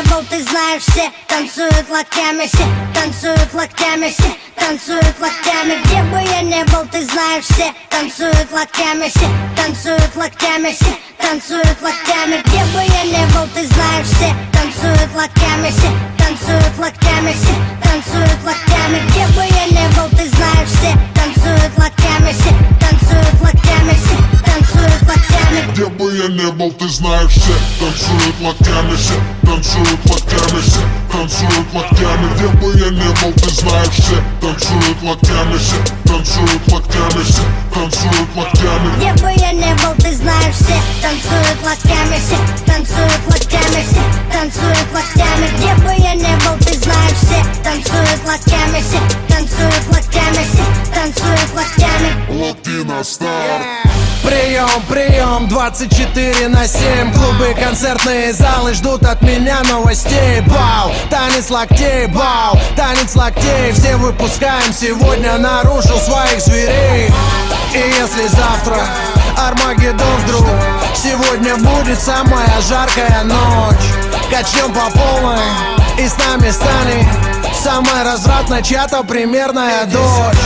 не был, ты знаешь, все танцуют локтями, все танцуют локтями, все танцуют локтями. Где бы я не был, ты знаешь, все танцуют локтями, все танцуют локтями, все танцуют локтями. Где бы я не был, ты знаешь, все танцуют локтями, все танцуют локтями, все танцуют локтями. Где бы я не был, ты знаешь, все танцуют локтями, все танцуют локтями, все танцуют локтями. Где бы я не был, ты знаешь, все танцуют локтями, все танцуют локтями, все танцуют локтями. Где бы я не был, ты знаешь, все танцуют локтями, все танцуют локтями, все танцуют локтями. Где бы я не был, ты знаешь, все танцуют локтями, все танцуют локтями, все танцуют локтями. Где бы я не был, ты знаешь, все танцуют локтями, все танцуют локтями, все танцуют локтями. Локти на старт. Прием, прием, 24/7. Клубы, концертные залы ждут от меня новостей. Бау, танец локтей, бау, танец локтей. Все выпускаем сегодня наружу своих зверей. И если завтра Армагеддон вдруг, сегодня будет самая жаркая ночь. Качнем по полной, и с нами станет самая развратная чья-то примерная дочь.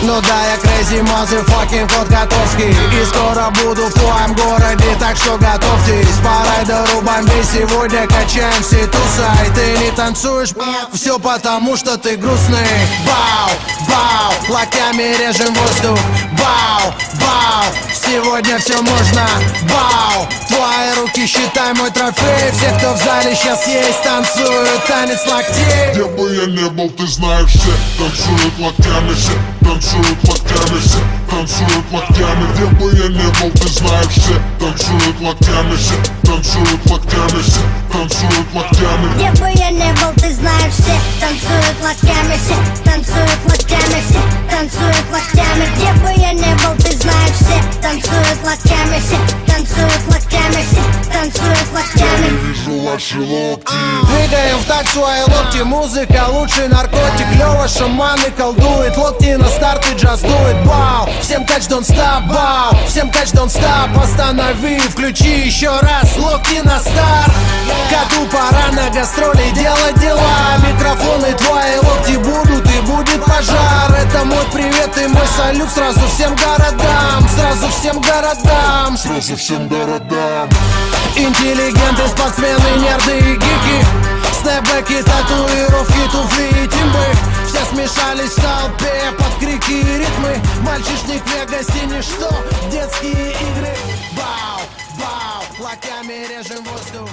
Ну да, я crazy motherfucking кот Котовский, и скоро буду в твоем городе, так что готовьтесь. По райдеру бомбей сегодня качаем все туса. И ты не танцуешь, все потому что ты грустный. Бау, бау, локтями режем воздух. Бау, бау, сегодня все можно. Бау, твои руки считай мой трофей. Все, кто в зале сейчас есть, танцуют танец локтей. Где бы я не был, ты знаешь, все танцуют локтями, все танцуют локтями, все танцуют локтями. Где бы я не был, ты знаешь, все танцуют локтями, все танцуют локтями, все танцуют локтями. Где бы я не был, ты знаешь, все танцуют локтями, все танцуют локтями, все танцуют локтями. Где бы я не был, ты знаешь, все танцуют локтями, все танцуют локтями, все танцуют локтями. Вижу ваши локти. Двигаем в такт свои локти, музыка лучший наркотик. Лёва шаманы колдует, локти на старт и джаз дует. Бау, всем catch don't stop, бау, всем catch don't stop. Останови, включи еще раз, локти на старт. Коту пора на гастроли делать дела. Микрофоны твои локти будут и будет пожар. Это мой привет и мой салют сразу всем городам. Сразу всем городам. Сразу всем городам. Интеллигенты, спортсмены, нерды и гики. Снэпбэки, татуировки, туфли и тимбы. Все смешались в толпе под крики и ритмы. Мальчишник в Вегасе ничто, детские игры. Бау, бау, локтями режем воздух.